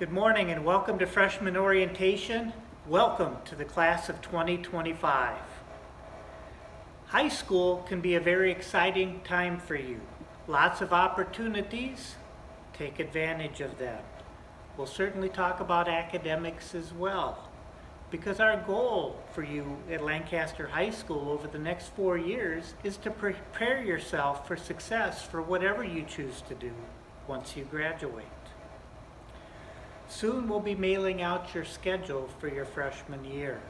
Good morning and welcome to freshman orientation. Welcome to the class of 2025. High school can be a very exciting time for you. Lots of opportunities. Take advantage of them. We'll certainly talk about academics as well, because our goal for you at Lancaster High School over the next 4 years is to prepare yourself for success for whatever you choose to do once you graduate. Soon we'll be mailing out your schedule for your freshman year.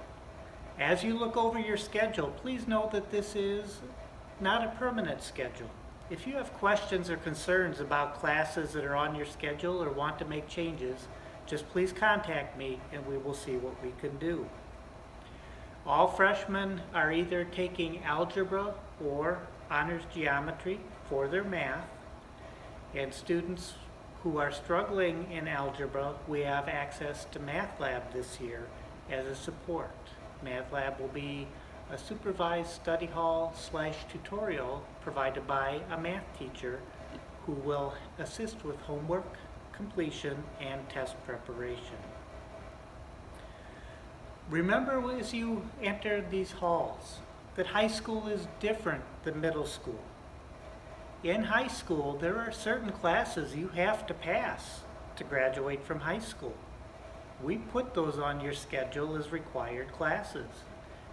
As you look over your schedule, please know that this is not a permanent schedule. If you have questions or concerns about classes that are on your schedule or want to make changes, just please contact me and we will see what we can do. All freshmen are either taking algebra or honors geometry for their math, and students who are struggling in algebra, we have access to Math Lab this year as a support. Math Lab will be a supervised study hall / tutorial provided by a math teacher who will assist with homework completion and test preparation. Remember as you enter these halls that high school is different than middle school. In high school, there are certain classes you have to pass to graduate from high school. We put those on your schedule as required classes,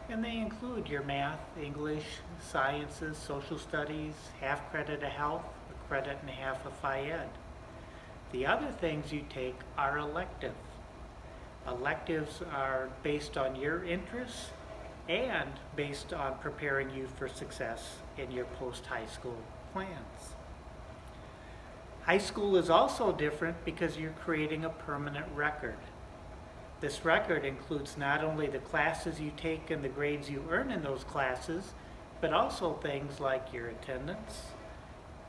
and they include your math, English, sciences, social studies, half credit of health, a credit and a half of Phi-Ed. The other things you take are elective. Electives are based on your interests and based on preparing you for success in your post-high school plans. High school is also different because you're creating a permanent record. This record includes not only the classes you take and the grades you earn in those classes, but also things like your attendance.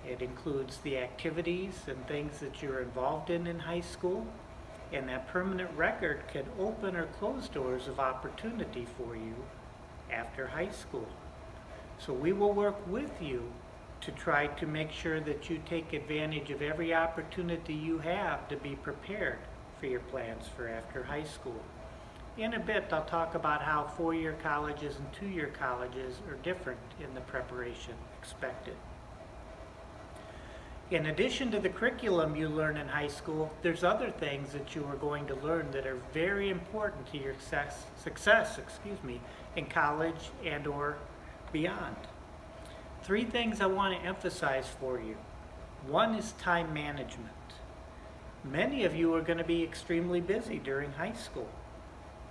It includes the activities and things that you're involved in high school, and that permanent record can open or close doors of opportunity for you after high school. So we will work with you to try to make sure that you take advantage of every opportunity you have to be prepared for your plans for after high school. In a bit, I'll talk about how 4-year colleges and 2-year colleges are different in the preparation expected. In addition to the curriculum you learn in high school, there's other things that you are going to learn that are very important to your success in college and or beyond. 3 things I want to emphasize for you. One is time management. Many of you are going to be extremely busy during high school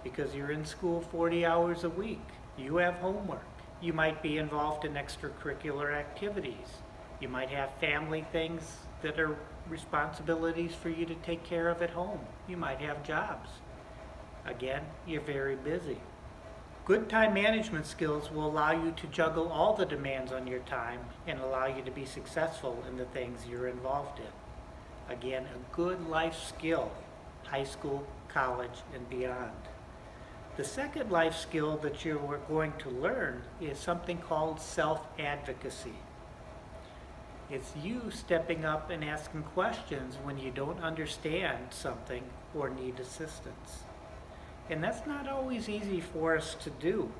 because you're in school 40 hours a week. You have homework. You might be involved in extracurricular activities. You might have family things that are responsibilities for you to take care of at home. You might have jobs. Again, you're very busy. Good time management skills will allow you to juggle all the demands on your time and allow you to be successful in the things you're involved in. Again, a good life skill, high school, college, and beyond. The second life skill that you're going to learn is something called self-advocacy. It's you stepping up and asking questions when you don't understand something or need assistance. And that's not always easy for us to do.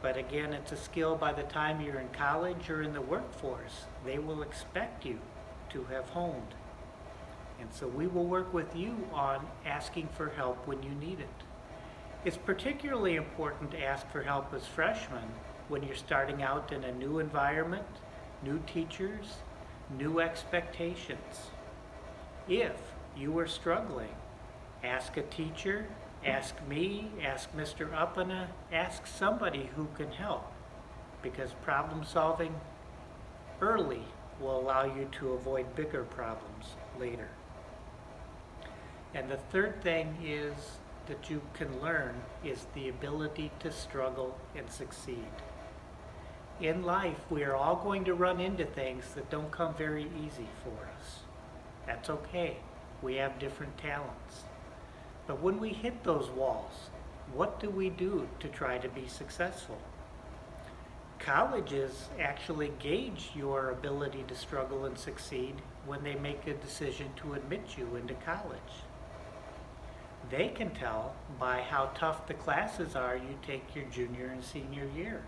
But again, it's a skill by the time you're in college or in the workforce, they will expect you to have honed. And so we will work with you on asking for help when you need it. It's particularly important to ask for help as freshmen when you're starting out in a new environment, new teachers, new expectations. If you are struggling, ask a teacher, ask me, ask Mr. Uppena, ask somebody who can help, because problem solving early will allow you to avoid bigger problems later. And the third thing is that you can learn is the ability to struggle and succeed. In life, we are all going to run into things that don't come very easy for us. That's okay. We have different talents. But when we hit those walls, what do we do to try to be successful? Colleges actually gauge your ability to struggle and succeed when they make a decision to admit you into college. They can tell by how tough the classes are you take your junior and senior year.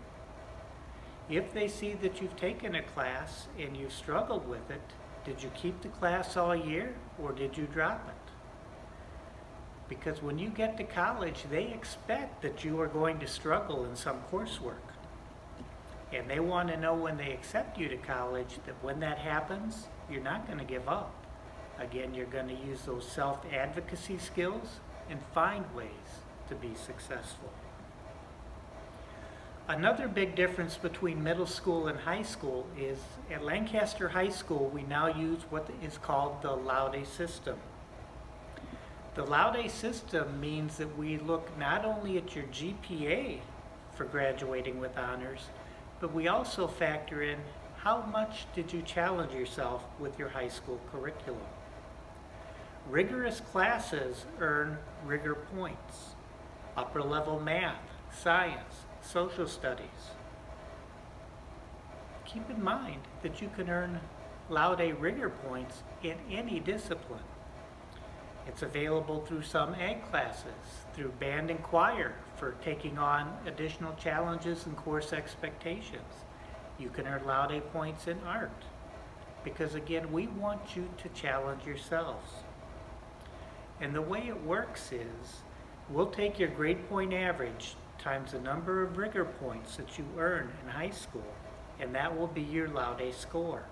If they see that you've taken a class and you've struggled with it, did you keep the class all year or did you drop it? Because when you get to college, they expect that you are going to struggle in some coursework. And they want to know when they accept you to college that when that happens, you're not going to give up. Again, you're going to use those self-advocacy skills and find ways to be successful. Another big difference between middle school and high school is at Lancaster High School, we now use what is called the Laude system. The Laude system means that we look not only at your GPA for graduating with honors, but we also factor in how much did you challenge yourself with your high school curriculum. Rigorous classes earn rigor points. Upper level math, science, social studies. Keep in mind that you can earn Laude rigor points in any discipline. It's available through some ag classes, through band and choir for taking on additional challenges and course expectations. You can earn Laude points in art because again, we want you to challenge yourselves. And the way it works is we'll take your grade point average times the number of rigor points that you earn in high school, and that will be your Laude score.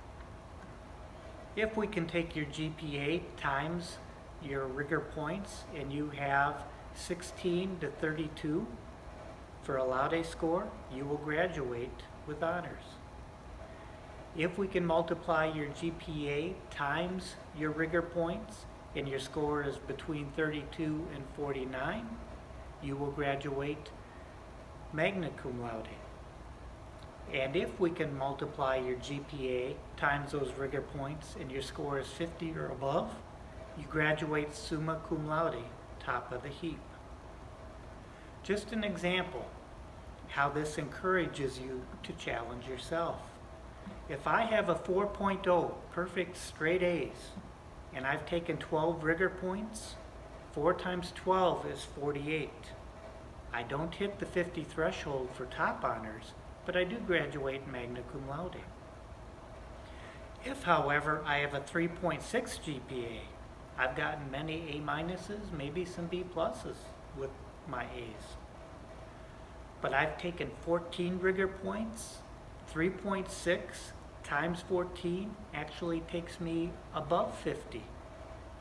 If we can take your GPA times your rigor points and you have 16 to 32 for a Laude score, you will graduate with honors. If we can multiply your GPA times your rigor points and your score is between 32 and 49, you will graduate magna cum laude. And if we can multiply your GPA times those rigor points and your score is 50 or above, you graduate summa cum laude, top of the heap. Just an example how this encourages you to challenge yourself. If I have a 4.0, perfect straight A's, and I've taken 12 rigor points, 4 times 12 is 48. I don't hit the 50 threshold for top honors, but I do graduate magna cum laude. If, however, I have a 3.6 GPA, I've gotten many A minuses, maybe some B pluses with my A's. But I've taken 14 rigor points, 3.6 times 14 actually takes me above 50,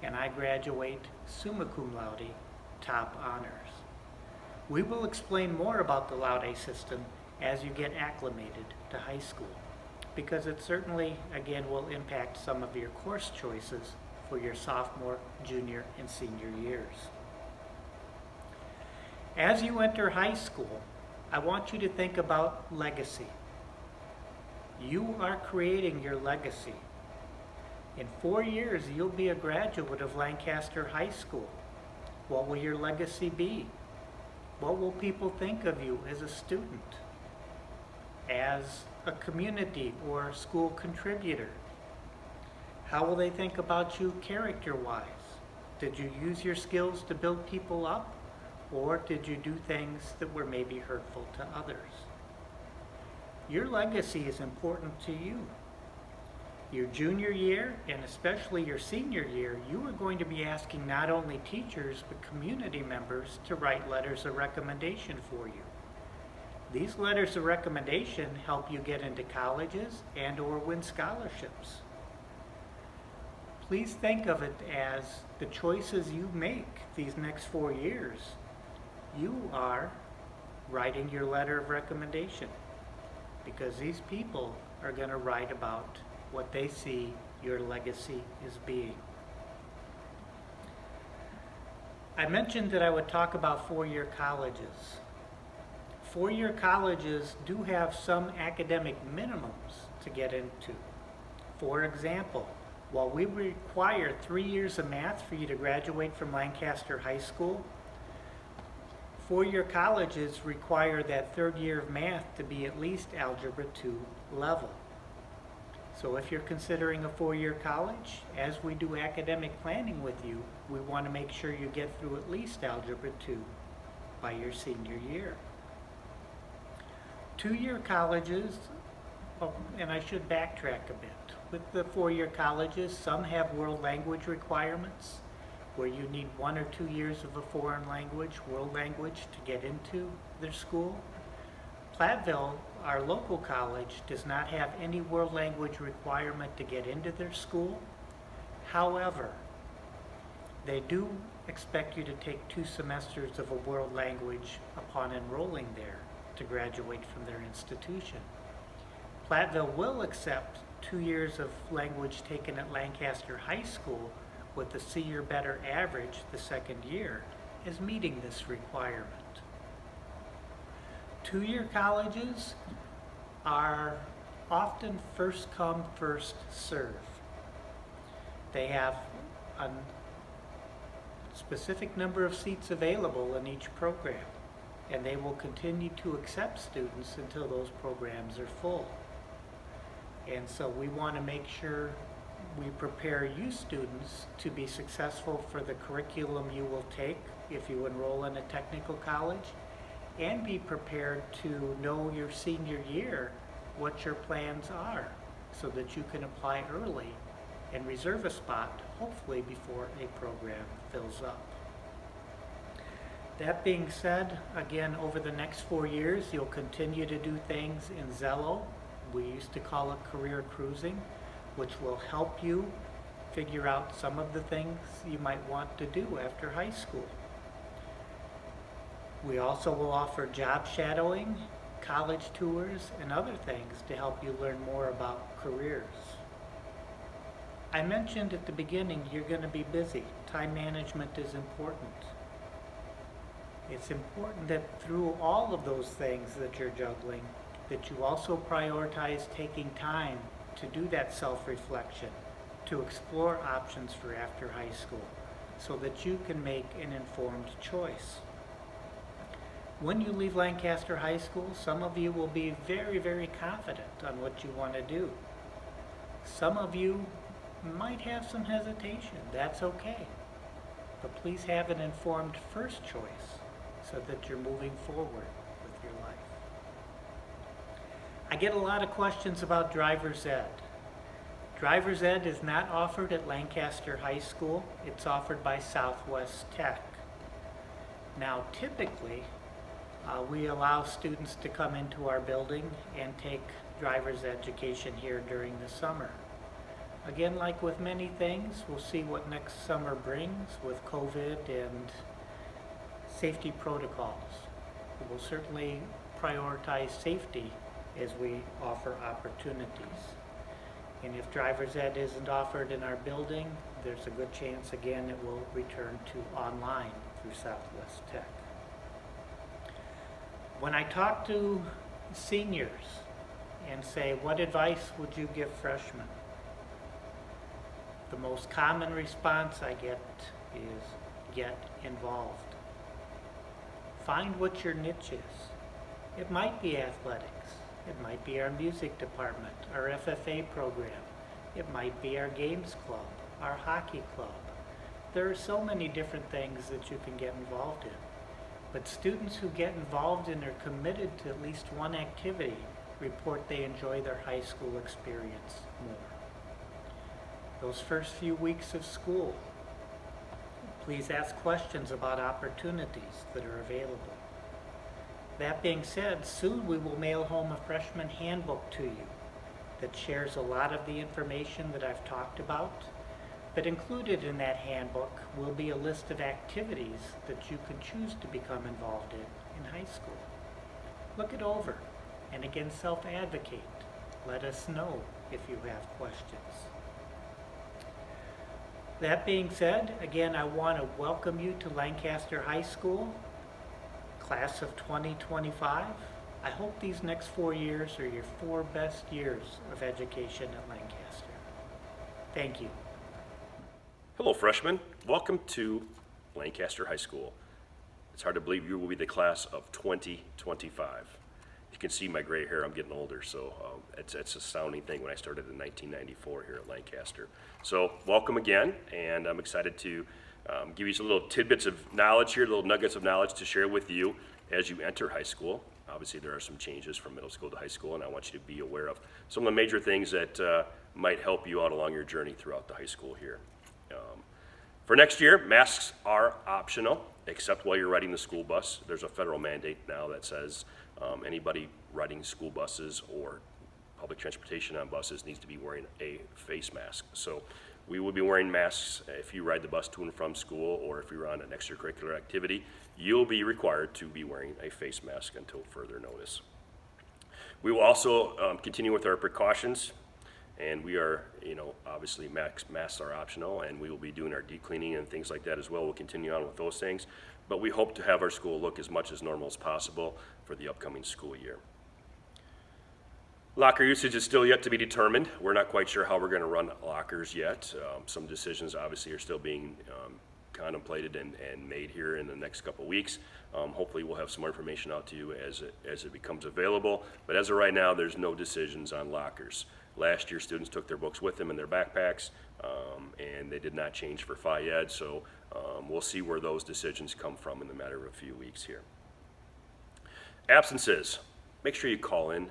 and I graduate summa cum laude, top honors. We will explain more about the Laude system as you get acclimated to high school, because it certainly, again, will impact some of your course choices for your sophomore, junior, and senior years. As you enter high school, I want you to think about legacy. You are creating your legacy. In 4 years, you'll be a graduate of Lancaster High School. What will your legacy be? What will people think of you as a student, as a community or school contributor? How will they think about you character-wise? Did you use your skills to build people up, or did you do things that were maybe hurtful to others? Your legacy is important to you. Your junior year, and especially your senior year, you are going to be asking not only teachers, but community members to write letters of recommendation for you. These letters of recommendation help you get into colleges and or win scholarships. Please think of it as the choices you make these next 4 years. You are writing your letter of recommendation, because these people are going to write about what they see your legacy is being. I mentioned that I would talk about four-year colleges. Four-year colleges do have some academic minimums to get into. For example, while we require 3 years of math for you to graduate from Lancaster High School, four-year colleges require that third year of math to be at least Algebra 2 level. So if you're considering a four-year college, as we do academic planning with you, we want to make sure you get through at least Algebra 2 by your senior year. Two-year colleges, and I should backtrack a bit. With the four-year colleges, some have world language requirements where you need 1 or 2 years of a foreign language, world language, to get into their school. Platteville, our local college, does not have any world language requirement to get into their school. However, they do expect you to take 2 semesters of a world language upon enrolling there to graduate from their institution. Platteville will accept 2 years of language taken at Lancaster High School with a C or better average the second year as meeting this requirement. Two-year colleges are often first come, first serve. They have a specific number of seats available in each program, and they will continue to accept students until those programs are full. And so we want to make sure we prepare you students to be successful for the curriculum you will take if you enroll in a technical college, and be prepared to know your senior year what your plans are so that you can apply early and reserve a spot, hopefully before a program fills up. That being said, again, over the next 4 years, you'll continue to do things in Zello. We used to call it career cruising, which will help you figure out some of the things you might want to do after high school. We also will offer job shadowing, college tours, and other things to help you learn more about careers. I mentioned at the beginning you're going to be busy. Time management is important. It's important that through all of those things that you're juggling, that you also prioritize taking time to do that self-reflection, to explore options for after high school, so that you can make an informed choice. When you leave Lancaster High School, some of you will be very, very confident on what you want to do. Some of you might have some hesitation. That's okay. But please have an informed first choice so that you're moving forward with your life. I get a lot of questions about driver's ed. Driver's ed is not offered at Lancaster High School. It's offered by Southwest Tech. Now, typically, we allow students to come into our building and take driver's education here during the summer. Again, like with many things, we'll see what next summer brings with COVID and safety protocols. We will certainly prioritize safety as we offer opportunities. And if driver's ed isn't offered in our building, there's a good chance again it will return to online through Southwest Tech. When I talk to seniors and say, what advice would you give freshmen? The most common response I get is, get involved. Find what your niche is. It might be athletics. It might be our music department, our FFA program. It might be our games club, our hockey club. There are so many different things that you can get involved in. But students who get involved and are committed to at least one activity report they enjoy their high school experience more. Those first few weeks of school, please ask questions about opportunities that are available. That being said, soon we will mail home a freshman handbook to you that shares a lot of the information that I've talked about. But included in that handbook will be a list of activities that you can choose to become involved in high school. Look it over, and again, self-advocate. Let us know if you have questions. That being said, again, I want to welcome you to Lancaster High School, class of 2025. I hope these next 4 years are your 4 best years of education at Lancaster. Thank you. Hello, freshmen. Welcome to Lancaster High School. It's hard to believe you will be the class of 2025. You can see my gray hair, I'm getting older, so it's an astounding thing when I started in 1994 here at Lancaster. So welcome again, and I'm excited to give you some little tidbits of knowledge here, little nuggets of knowledge to share with you as you enter high school. Obviously there are some changes from middle school to high school, and I want you to be aware of some of the major things that might help you out along your journey throughout the high school here. For next year, masks are optional, except while you're riding the school bus. There's a federal mandate now that says anybody riding school buses or public transportation on buses needs to be wearing a face mask. So we will be wearing masks if you ride the bus to and from school, or if you're on an extracurricular activity, you'll be required to be wearing a face mask until further notice. We will also continue with our precautions, and we are, obviously masks are optional, and we will be doing our deep cleaning and things like that as well. We'll continue on with those things, but we hope to have our school look as much as normal as possible for the upcoming school year. Locker usage is still yet to be determined. We're not quite sure how we're going to run lockers yet. Some decisions obviously are still being contemplated and made here in the next couple weeks. Hopefully we'll have some more information out to you as it becomes available, but as of right now, there's no decisions on lockers. Last year, students took their books with them in their backpacks, and they did not change for Phi Ed, so we'll see where those decisions come from in the matter of a few weeks here. Absences. Make sure you call in.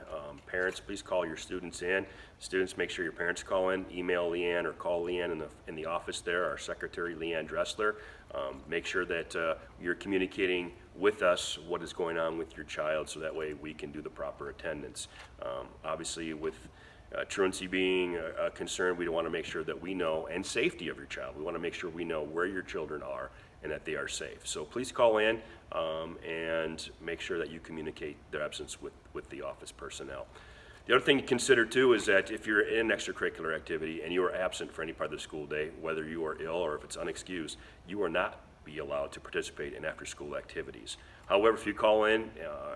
Parents, please call your students in. Students, make sure your parents call in. Email Leanne or call Leanne in the office there, our secretary, Leanne Dressler. Make sure that you're communicating with us what is going on with your child, so that way we can do the proper attendance. Obviously, with truancy being a concern, we want to make sure that we know, and safety of your child, we want to make sure we know where your children are and that they are safe. So please call in and make sure that you communicate their absence with the office personnel. The other thing to consider too is that if you're in an extracurricular activity and you are absent for any part of the school day, whether you are ill or if it's unexcused, you are not be allowed to participate in after-school activities. However, if you call in,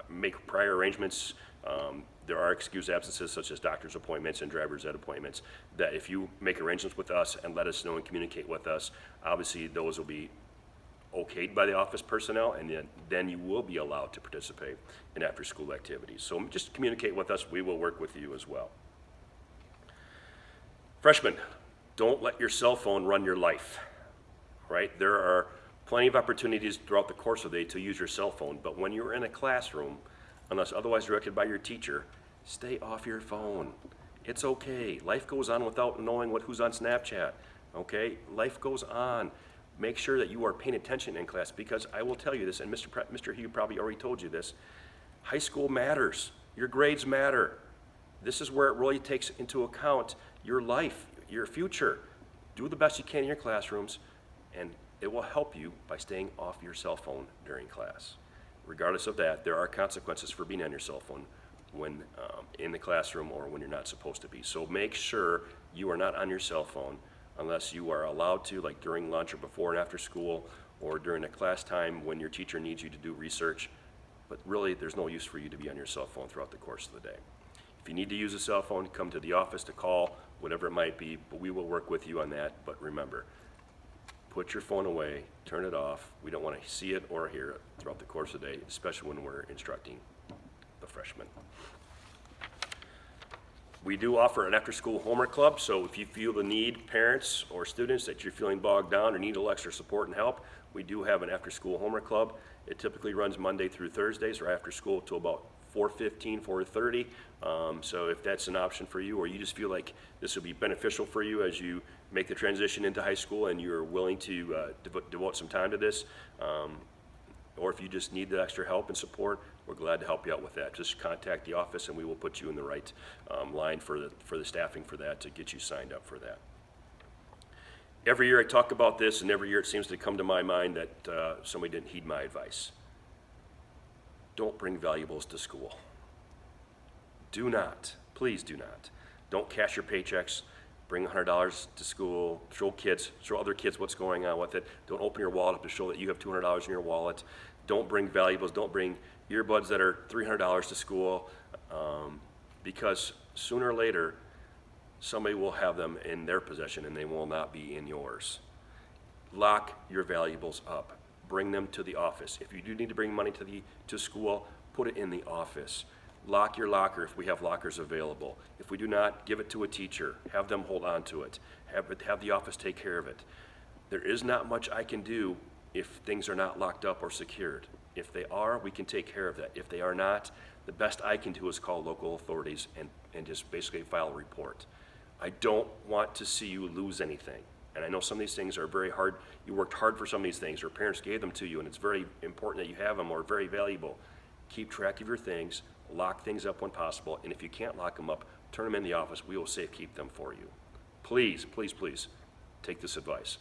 make prior arrangements, there are excused absences such as doctor's appointments and driver's ed appointments, that if you make arrangements with us and let us know and communicate with us, obviously those will be okayed by the office personnel, and then you will be allowed to participate in after-school activities. So just communicate with us. We will work with you as well. Freshmen, don't let your cell phone run your life, right? There are plenty of opportunities throughout the course of the day to use your cell phone, but when you're in a classroom, unless otherwise directed by your teacher, stay off your phone. It's okay. Life goes on without knowing who's on Snapchat, okay? Life goes on. Make sure that you are paying attention in class, because I will tell you this, and Mr. Hughey probably already told you this, high school matters. Your grades matter. This is where it really takes into account your life, your future. Do the best you can in your classrooms, and it will help you by staying off your cell phone during class. Regardless of that, there are consequences for being on your cell phone when in the classroom or when you're not supposed to be. So make sure you are not on your cell phone unless you are allowed to, like during lunch or before and after school, or during a class time when your teacher needs you to do research. But really, there's no use for you to be on your cell phone throughout the course of the day. If you need to use a cell phone, come to the office to call, whatever it might be, but we will work with you on that. But remember, put your phone away, turn it off. We don't want to see it or hear it throughout the course of the day, especially when we're instructing the freshmen. We do offer an after-school homework club, so if you feel the need, parents or students, that you're feeling bogged down or need a little extra support and help, we do have an after-school homework club. It typically runs Monday through Thursdays, or after school till about 4:15, 4:30. So if that's an option for you, or you just feel like this would be beneficial for you as you make the transition into high school and you're willing to devote some time to this, or if you just need the extra help and support, we're glad to help you out with that. Just contact the office and we will put you in the right line for the staffing for that, to get you signed up for that. Every year I talk about this, and every year it seems to come to my mind that somebody didn't heed my advice. Don't bring valuables to school. Do not, please do not. Don't cash your paychecks. Bring $100 to school. Show other kids what's going on with it. Don't open your wallet up to show that you have $200 in your wallet. Don't bring valuables. Don't bring earbuds that are $300 to school, because sooner or later somebody will have them in their possession and they will not be in yours. Lock your valuables up. Bring them to the office. If you do need to bring money to school, put it in the office. Lock your locker if we have lockers available. If we do not, give it to a teacher. Have them hold on to it. Have the office take care of it. There is not much I can do if things are not locked up or secured. If they are, we can take care of that. If they are not, the best I can do is call local authorities and just basically file a report. I don't want to see you lose anything. And I know some of these things are very hard. You worked hard for some of these things, or parents gave them to you, and it's very important that you have them, or very valuable. Keep track of your things, lock things up when possible, and if you can't lock them up, turn them in the office. We will safekeep them for you. Please, please, please, take this advice.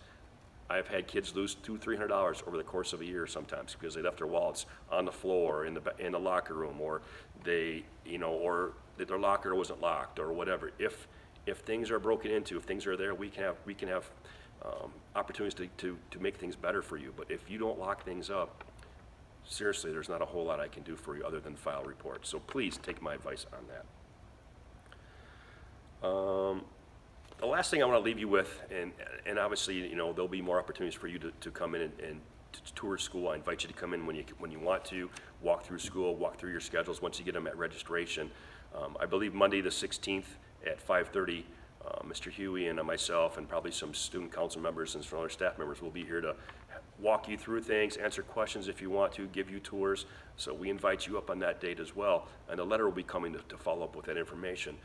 I've had kids lose $200-300 over the course of a year sometimes because they left their wallets on the floor in the locker room, or they, or that their locker wasn't locked, or whatever. If things are broken into, if things are there, we can have opportunities to make things better for you. But if you don't lock things up, seriously, there's not a whole lot I can do for you other than file reports. So please take my advice on that. The last thing I want to leave you with, and obviously, there'll be more opportunities for you to come in and to tour school. I invite you to come in when you want to, walk through school, walk through your schedules once you get them at registration. I believe Monday the 16th at 5:30, Mr. Hughey and myself and probably some student council members and some other staff members will be here to walk you through things, answer questions if you want to, give you tours. So we invite you up on that date as well. And a letter will be coming to follow up with that information.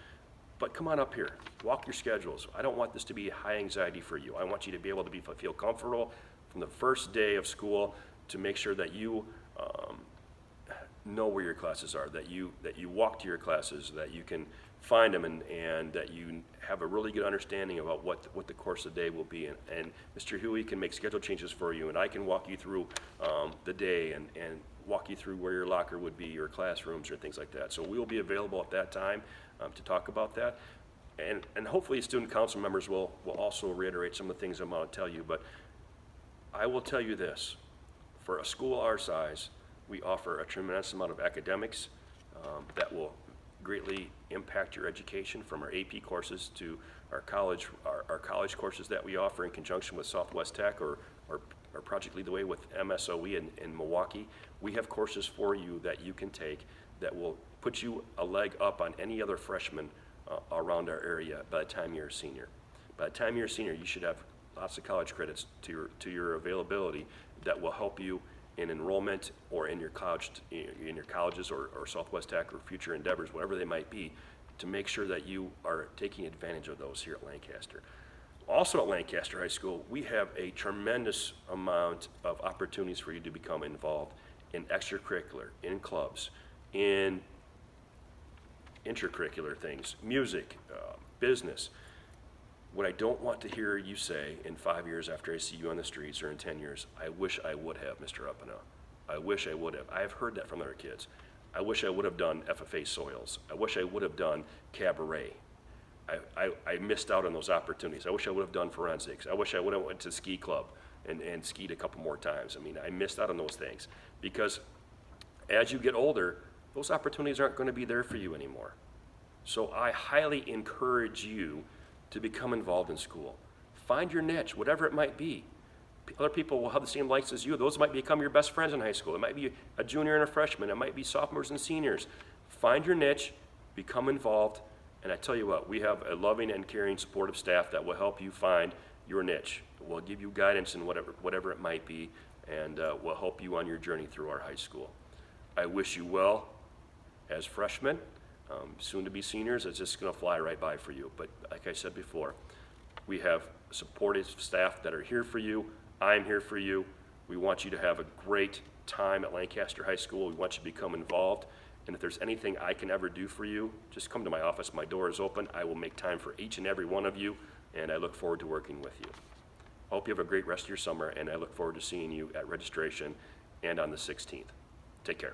But come on up here, walk your schedules. I don't want this to be high anxiety for you. I want you to be able to feel comfortable from the first day of school to make sure that you know where your classes are, that you walk to your classes, that you can find them, and that you have a really good understanding about what the course of the day will be. And Mr. Hughey can make schedule changes for you, and I can walk you through the day and walk you through where your locker would be, your classrooms, or things like that. So we will be available at that time to talk about that. And hopefully student council members will also reiterate some of the things I'm going to tell you. But I will tell you this, for a school our size, we offer a tremendous amount of academics that will greatly impact your education, from our AP courses to our college courses that we offer in conjunction with Southwest Tech or Project Lead the Way with MSOE in Milwaukee. We have courses for you that you can take that will put you a leg up on any other freshman around our area by the time you're a senior. By the time you're a senior, you should have lots of college credits to your availability that will help you in enrollment or in your colleges or Southwest Tech or future endeavors, whatever they might be, to make sure that you are taking advantage of those here at Lancaster. Also at Lancaster High School, we have a tremendous amount of opportunities for you to become involved in extracurricular, in clubs, in intracurricular things, music, business. What I don't want to hear you say in 5 years after I see you on the streets, or in 10 years, I wish I would have, Mr. Uppena. I wish I would have. I have heard that from other kids. I wish I would have done FFA soils. I wish I would have done cabaret. I missed out on those opportunities. I wish I would have done forensics. I wish I would have went to ski club and skied a couple more times. I mean, I missed out on those things because as you get older, those opportunities aren't going to be there for you anymore. So I highly encourage you to become involved in school. Find your niche, whatever it might be. Other people will have the same likes as you. Those might become your best friends in high school. It might be a junior and a freshman. It might be sophomores and seniors. Find your niche, become involved, and I tell you what, we have a loving and caring, supportive staff that will help you find your niche. We'll give you guidance in whatever it might be, and will help you on your journey through our high school. I wish you well as freshmen. Soon to be seniors, it's just going to fly right by for you. But like I said before, we have supportive staff that are here for you. I'm here for you. We want you to have a great time at Lancaster High School. We want you to become involved. And if there's anything I can ever do for you, just come to my office. My door is open. I will make time for each and every one of you, and I look forward to working with you. I hope you have a great rest of your summer, and I look forward to seeing you at registration and on the 16th. Take care.